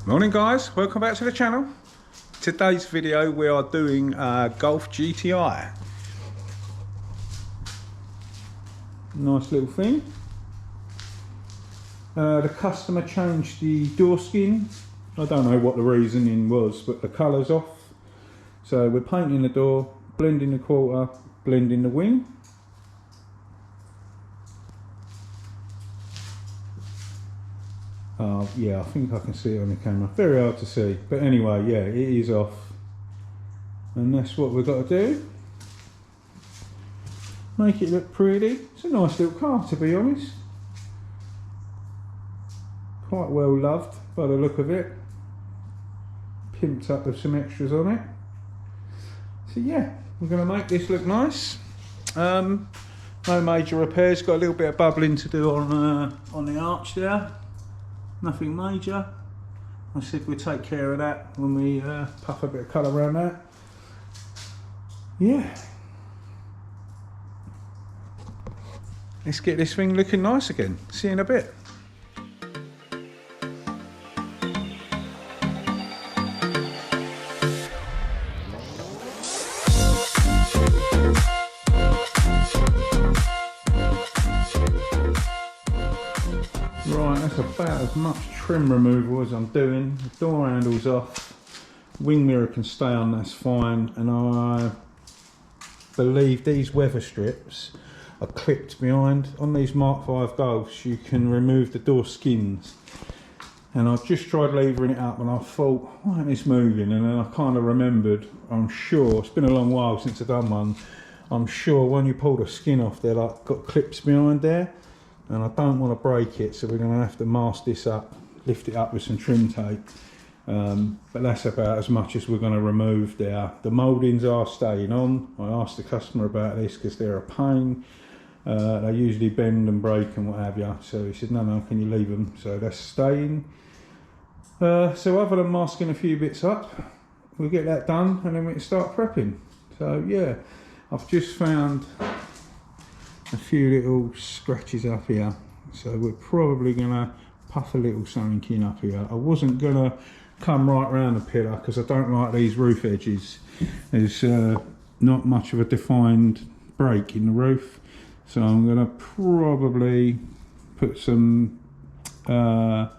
Morning guys, welcome back to the channel. Today's video we are doing Golf GTI. Nice little thing. The customer changed the door skin. I don't know what the reasoning was, but the colour's off. So we're painting the door, blending the quarter, blending the wing. Yeah, I think I can see it on the camera. Very hard to see, but anyway, yeah, it is off. And that's what we've got to do. Make it look pretty. It's a nice little car, to be honest. Quite well loved by the look of it. Pimped up with some extras on it. So yeah, we're going to make this look nice. No major repairs. Got a little bit of bubbling to do on the arch there. Nothing major. I said we'd take care of that when we puff a bit of colour around that. Yeah. Let's get this thing looking nice again. See you in a bit. Right, that's about as much trim removal as I'm doing. The door handle's off, wing mirror can stay on, that's fine, and I believe these weather strips are clipped behind. On these Mark V Golfs you can remove the door skins, and I just tried levering it up and I thought, why isn't this moving? And then I kind of remembered, I'm sure, it's been a long while since I've done one, I'm sure when you pull the skin off they're like got clips behind there. And I don't want to break it, so we're going to have to mask this up, lift it up with some trim tape. But that's about as much as we're going to remove there. The mouldings are staying on. I asked the customer about this because they're a pain. They usually bend and break and what have you. So he said, no, can you leave them? So that's staying. So other than masking a few bits up, we'll get that done and then we can start prepping. So yeah, I've just found a few little scratches up here, so we're probably gonna puff a little something in up here. I wasn't gonna come right round the pillar because I don't like these roof edges. There's not much of a defined break in the roof, so I'm gonna probably put some I'm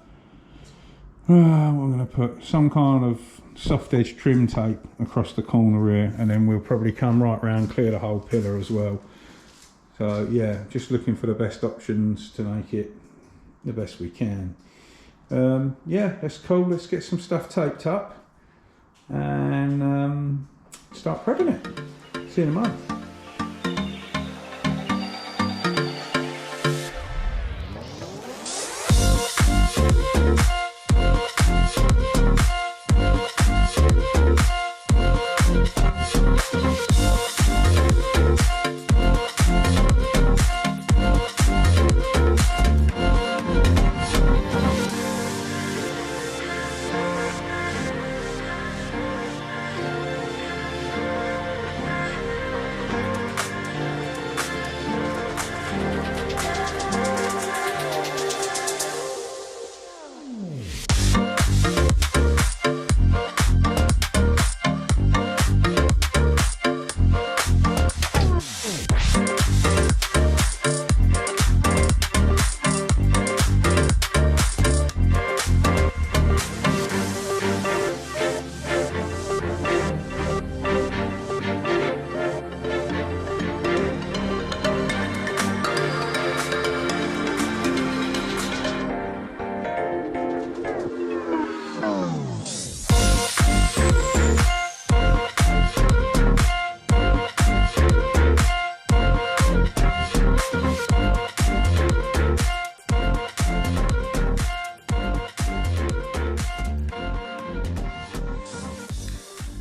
gonna put some kind of soft edge trim tape across the corner here, and then we'll probably come right round, clear the whole pillar as well. So yeah, just looking for the best options to make it the best we can. Yeah, that's cool. Let's get some stuff taped up and start prepping it. See you in a moment.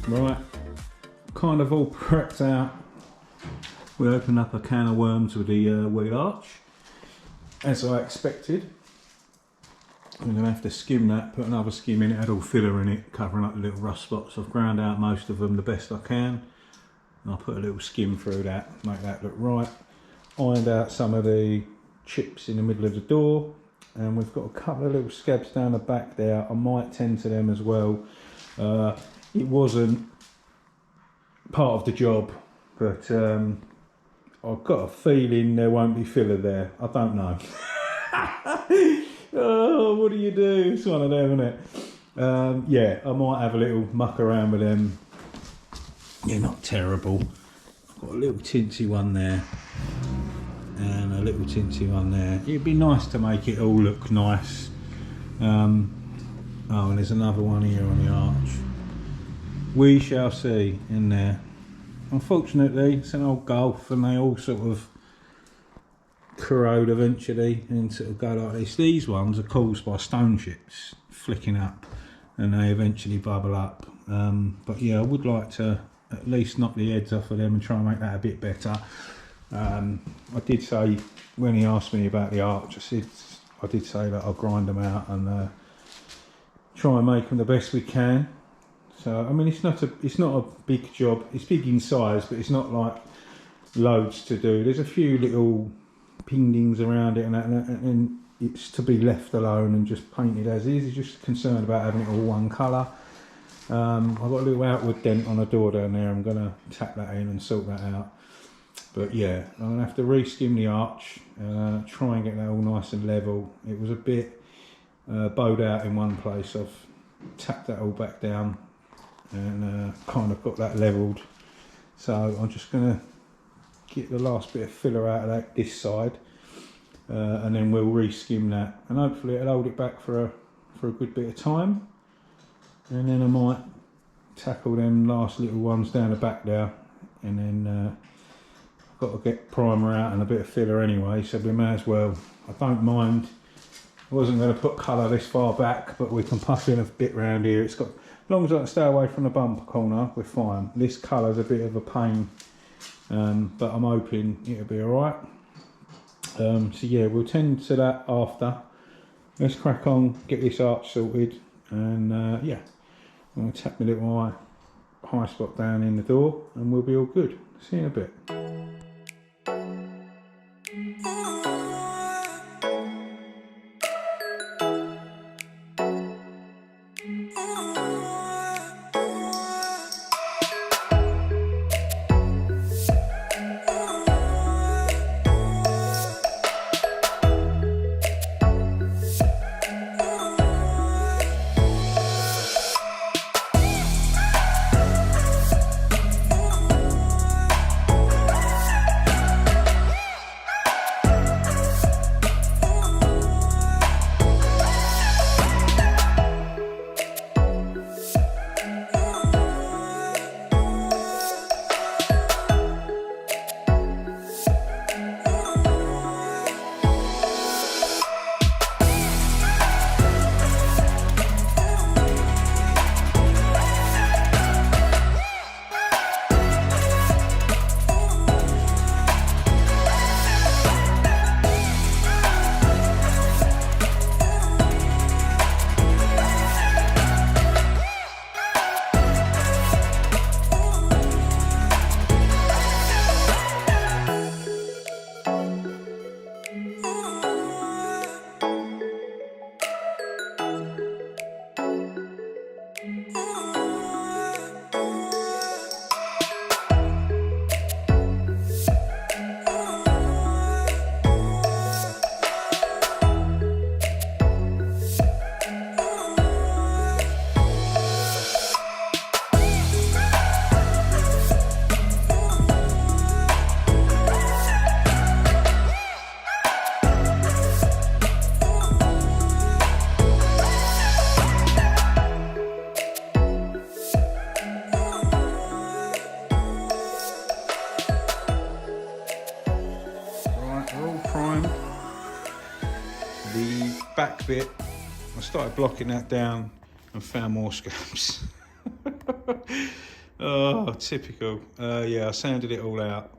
Right, kind of all prepped out. We opened up a can of worms with the wheel arch, as I expected. I'm going to have to skim that, put another skim in it, add all filler in it, covering up the little rust spots. I've ground out most of them the best I can. And I'll put a little skim through that, make that look right. Ironed out some of the chips in the middle of the door. and we've got a couple of little scabs down the back there. I might tend to them as well. It wasn't part of the job, but I've got a feeling there won't be filler there. I don't know. Oh, what do you do? It's one of them, isn't it? Yeah, I might have a little muck around with them. They're not terrible. I've got a little tinsy one there and a little tinsy one there. It'd be nice to make it all look nice. Oh, and there's another one here on the arch. We shall see in there. Unfortunately, it's an old Golf and they all sort of corrode eventually and sort of go like this. These ones are caused by stone chips flicking up and they eventually bubble up. But yeah, I would like to at least knock the heads off of them and try and make that a bit better. I did say when he asked me about the arch, I did say that I'll grind them out and try and make them the best we can. So I mean, it's not a big job. It's big in size, but it's not like loads to do. There's a few little pingdings around it, and it's to be left alone and just painted as is. He's just concerned about having it all one colour. I've got a little outward dent on a door down there. I'm going to tap that in and sort that out. But yeah, I'm going to have to re-skim the arch, try and get that all nice and level. It was a bit bowed out in one place. I've tapped that all back down and kind of got that levelled. So I'm just going to get the last bit of filler out of this side, and then we'll re-skim that, and hopefully it'll hold it back for a good bit of time. And then I might tackle them last little ones down the back there, and then I've got to get primer out and a bit of filler anyway, so we may as well. I don't mind. I wasn't going to put colour this far back, but we can puff in a bit round here. It's got, as long as I can stay away from the bumper corner, we're fine. This colour's a bit of a pain, but I'm hoping it'll be alright. So yeah, we'll tend to that after. Let's crack on, get this arch sorted, and yeah, I'm going to tap my little high spot down in the door and we'll be all good. See you in a bit. Back bit, I started blocking that down and found more scabs. Oh, typical. Yeah, I sanded it all out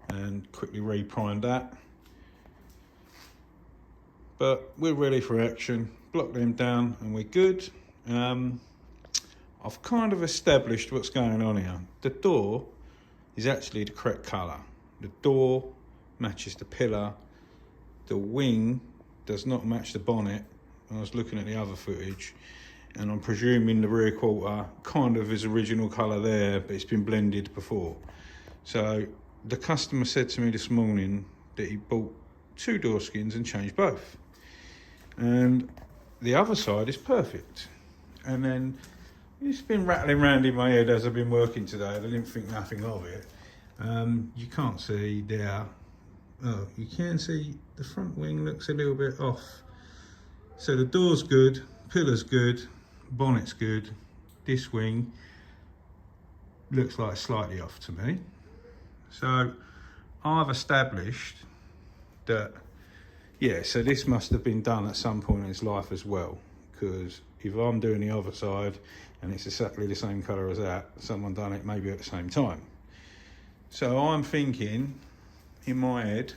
and quickly re-primed that. But we're ready for action. Block them down and we're good. I've kind of established what's going on here. The door is actually the correct colour. The door matches the pillar. The wing does not match the bonnet. I was looking at the other footage, and I'm presuming the rear quarter kind of is original colour there, but it's been blended before. So the customer said to me this morning that he bought 2 door skins and changed both, and the other side is perfect. And then it's been rattling around in my head as I've been working today. I didn't think nothing of it. You can't see there. Oh, you can see the front wing looks a little bit off. So the door's good, pillar's good, bonnet's good. This wing looks like slightly off to me. So I've established that, yeah, so this must have been done at some point in its life as well, because if I'm doing the other side and it's exactly the same colour as that, someone done it maybe at the same time. So I'm thinking in my head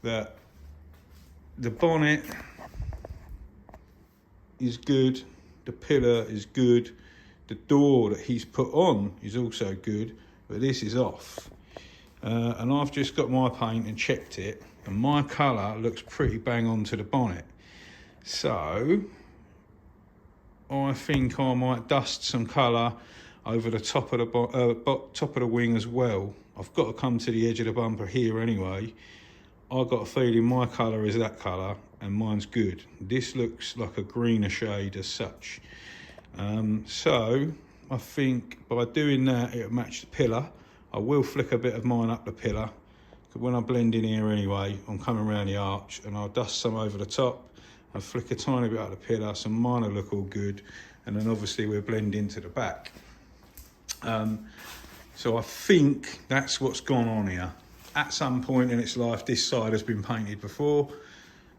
that the bonnet is good, the pillar is good, the door that he's put on is also good, but this is off. And I've just got my paint and checked it, and my colour looks pretty bang on to the bonnet. So I think I might dust some colour over the top of the wing as well. I've got to come to the edge of the bumper here anyway. I've got a feeling my colour is that colour and mine's good. This looks like a greener shade as such. So I think by doing that it'll match the pillar. I will flick a bit of mine up the pillar, because when I blend in here anyway, I'm coming around the arch, and I'll dust some over the top and flick a tiny bit up the pillar, so mine will look all good, and then obviously we'll blend into the back. So I think that's what's gone on here. At some point in its life, this side has been painted before.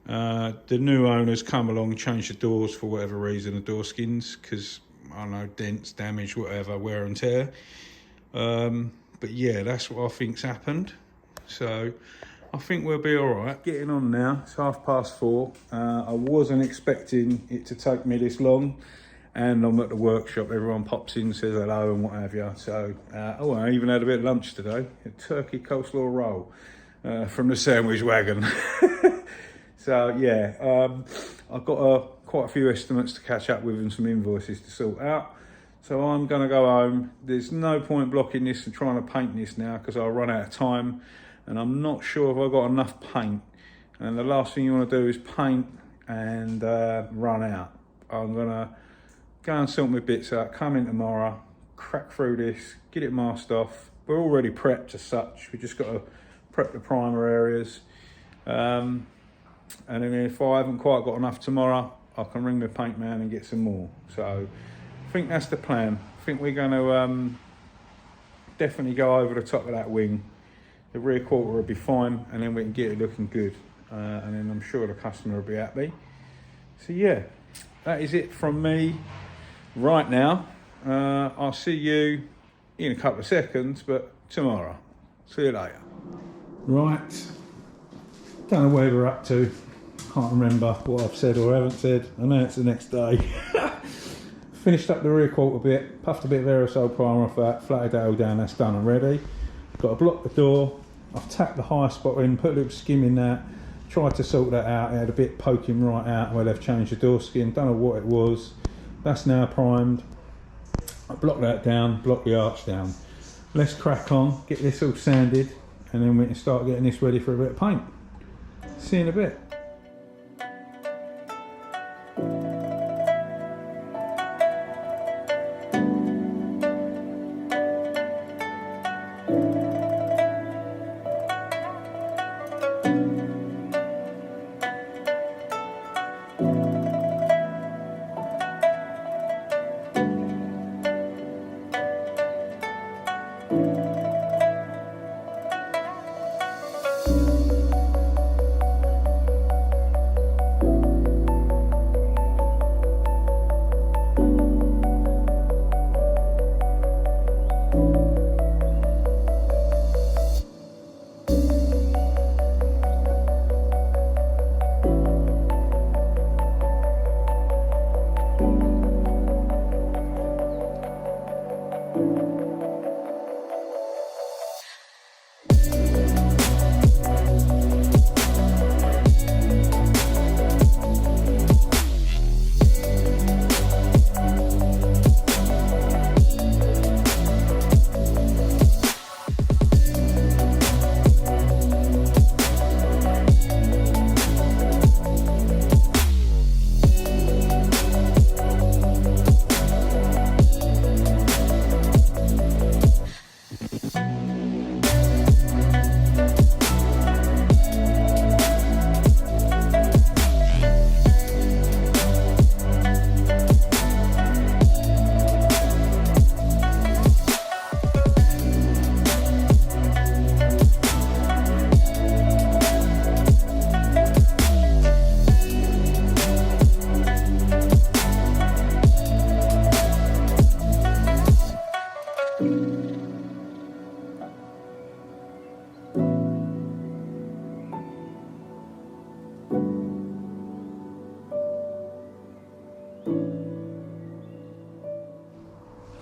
The new owners come along, change the doors for whatever reason, the door skins, because, I don't know, dents, damage, whatever, wear and tear. But yeah, that's what I think's happened. So I think we'll be all right. Getting on now, it's 4:30. I wasn't expecting it to take me this long, and I'm at the workshop. Everyone pops in, says hello and what have you. So, I even had a bit of lunch today, a turkey coleslaw roll from the sandwich wagon. So yeah, I've got quite a few estimates to catch up with and some invoices to sort out. So I'm going to go home. There's no point blocking this and trying to paint this now, because I'll run out of time, and I'm not sure if I've got enough paint. And the last thing you want to do is paint and run out. I'm going to go and sort my bits out, come in tomorrow, crack through this, get it masked off. We're already prepped as such. We just got to prep the primer areas. And then if I haven't quite got enough tomorrow, I can ring the paint man and get some more. So I think that's the plan. I think we're going to definitely go over the top of that wing. The rear quarter will be fine, and then we can get it looking good. And then I'm sure the customer will be happy. So yeah, that is it from me right now. I'll see you in a couple of seconds, but tomorrow. See you later. Right, don't know where we're up to. Can't remember what I've said or haven't said. I know it's the next day. Finished up the rear quarter bit, puffed a bit of aerosol primer off that, flatted that all down, that's done already. Got to block the door. I've tapped the high spot in, put a little skim in that, tried to sort that out. It had a bit poking right out where they've changed the door skin, don't know what it was. That's now primed. I block that down, block the arch down. Let's crack on, get this all sanded, and then we can start getting this ready for a bit of paint. See you in a bit.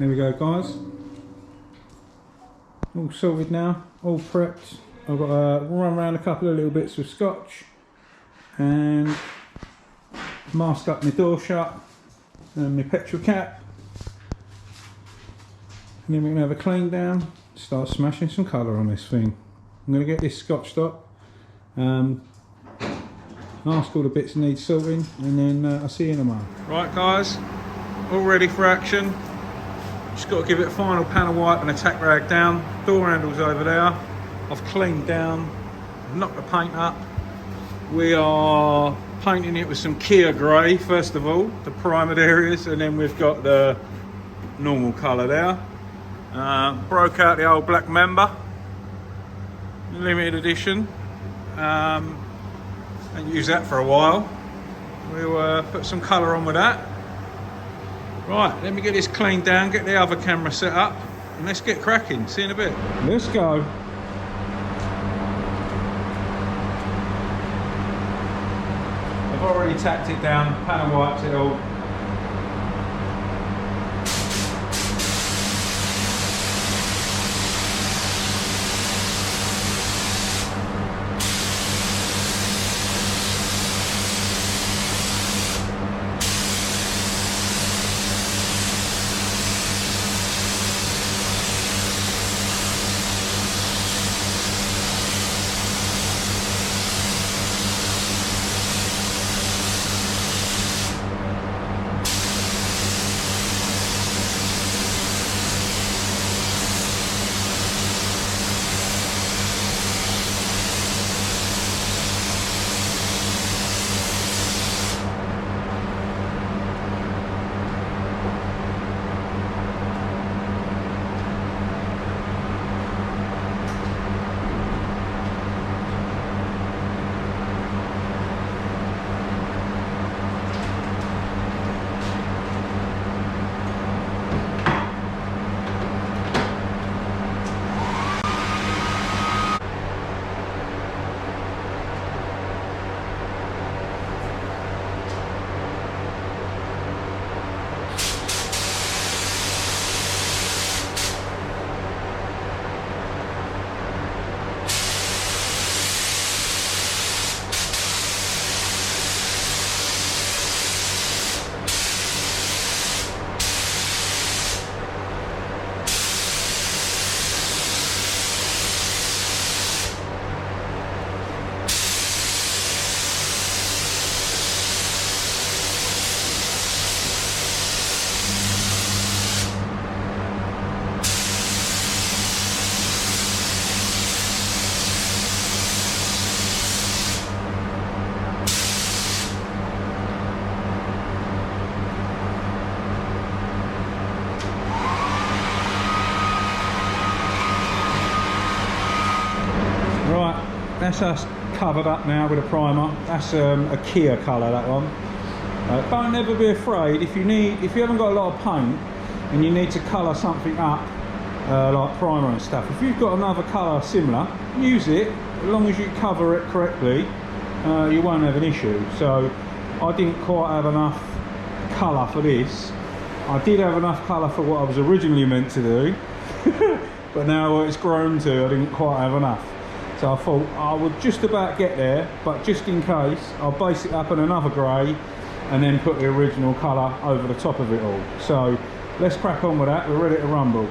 There we go, guys. All sorted now, all prepped. I've got to run around a couple of little bits of scotch and mask up my door shut and my petrol cap. And then we're going to have a clean down, start smashing some colour on this thing. I'm going to get this scotched up, ask all the bits that need sorting, and then I'll see you in a moment. Right guys, all ready for action. Just got to give it a final panel wipe and a tack rag down. Door handle's over there. I've cleaned down, knocked the paint up. We are painting it with some Kia grey first of all, the primed areas, and then we've got the normal colour there. Broke out the old black member, limited edition, and use that for a while. We'll put some colour on with that. Right, let me get this cleaned down, get the other camera set up, and let's get cracking. See you in a bit. Let's go. I've already tacked it down, panel wiped it all. That's us covered up now with a primer. That's a Kia colour, that one. Don't ever be afraid if you haven't got a lot of paint and you need to colour something up, like primer and stuff. If you've got another colour similar, use it. As long as you cover it correctly, you won't have an issue. So I didn't quite have enough colour for this. I did have enough colour for what I was originally meant to do, but now what it's grown to, I didn't quite have enough. So I thought I would just about get there, but just in case, I'll base it up in another grey and then put the original colour over the top of it all. So let's crack on with that, we're ready to rumble.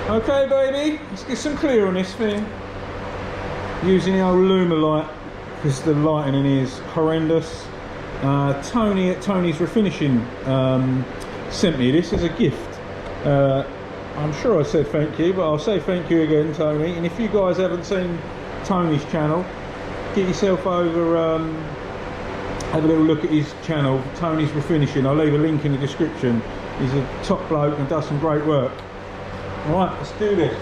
Okay, baby, let's get some clear on this thing. Using the old Lumalight because the lighting in here is horrendous. Tony at Tony's Refinishing sent me this as a gift. I'm sure I said thank you, but I'll say thank you again, Tony. And if you guys haven't seen Tony's channel, get yourself over, have a little look at his channel, Tony's Refinishing. I'll leave a link in the description. He's a top bloke and does some great work. Alright, let's do this.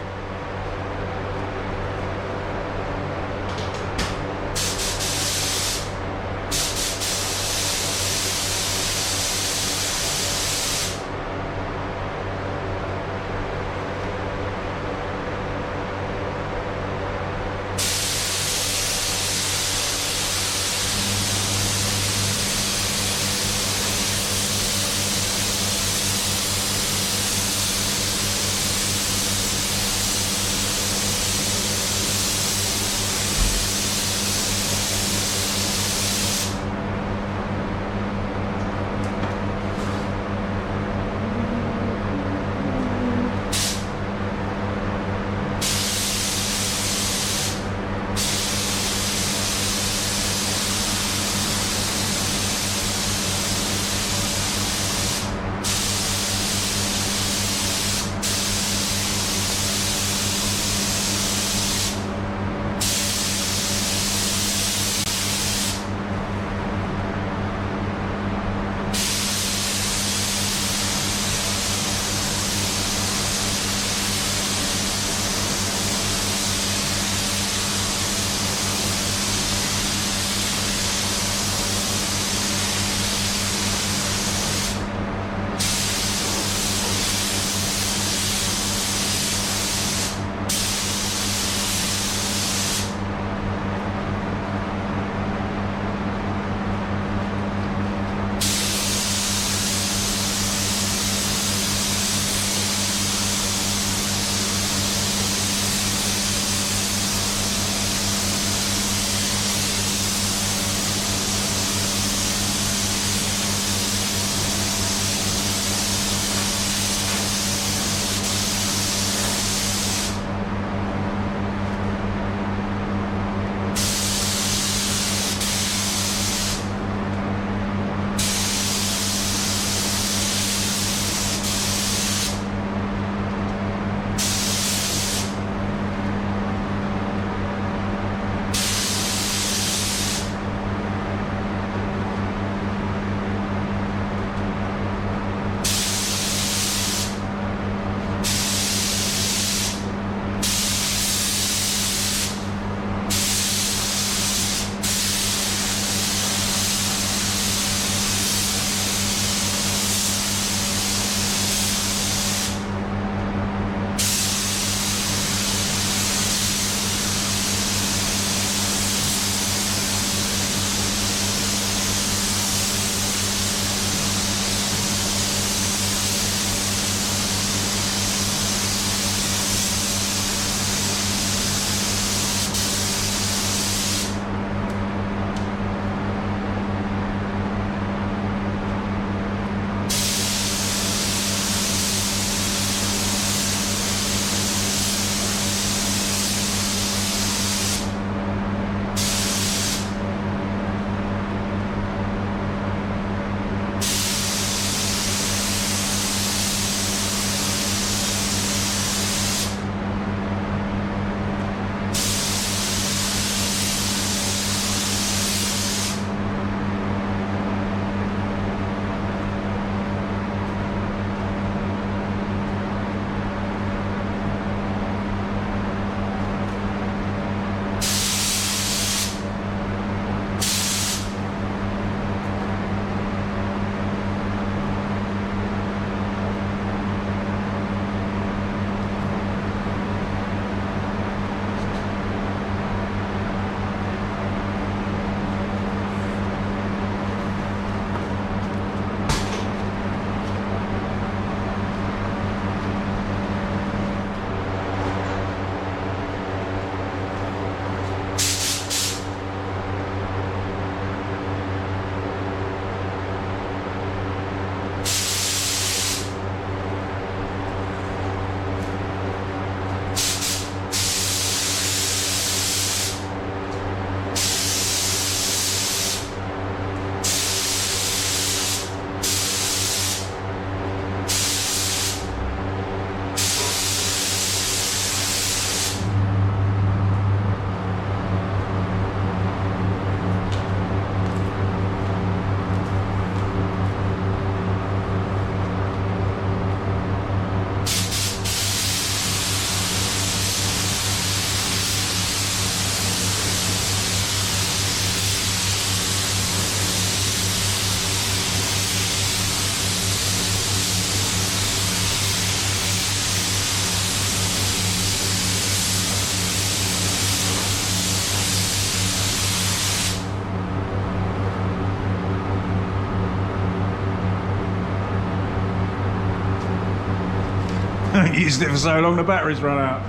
Used it for so long the batteries run out.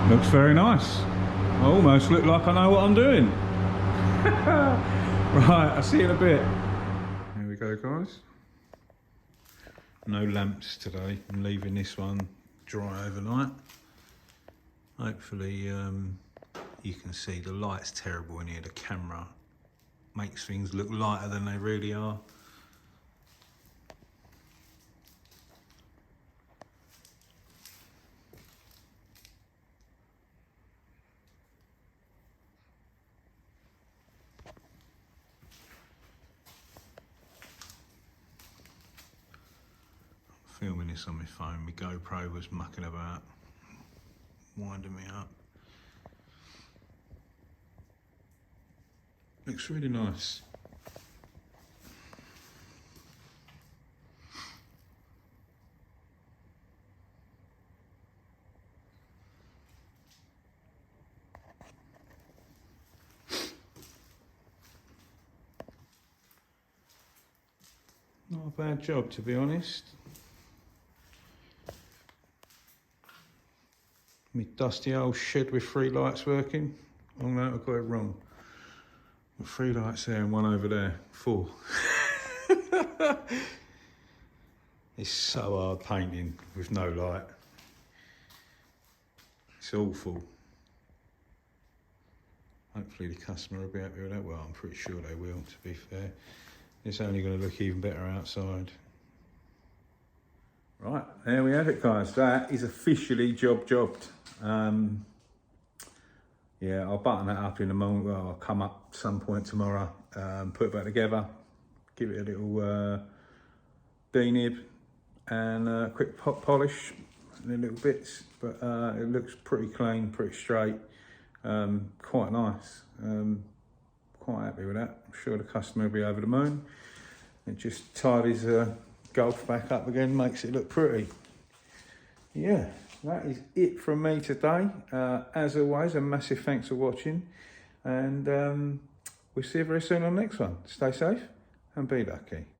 Looks very nice. I almost look like I know what I'm doing. Right, I'll see you in a bit. Here we go, guys. No lamps today. I'm leaving this one dry overnight. Hopefully you can see the light's terrible in here. The camera makes things look lighter than they really are. Filming this on my phone, my GoPro was mucking about, winding me up. Looks really nice. Not a bad job, to be honest. My dusty old shed with 3 lights working. Oh no, I got it wrong. Got 3 lights there and 1 over there. 4. It's so hard painting with no light. It's awful. Hopefully the customer will be happy with that. Well, I'm pretty sure they will, to be fair. It's only going to look even better outside. Right, there we have it, guys. That is officially jobbed. Yeah, I'll button that up in a moment. Well, I'll come up some point tomorrow, put it back together, give it a little denib and a quick polish and the little bits. But it looks pretty clean, pretty straight, quite nice. Quite happy with that. I'm sure the customer will be over the moon. It just tidies golf back up again, makes it look pretty. Yeah, that is it from me today. As always, a massive thanks for watching, and we'll see you very soon on the next one. Stay safe and be lucky.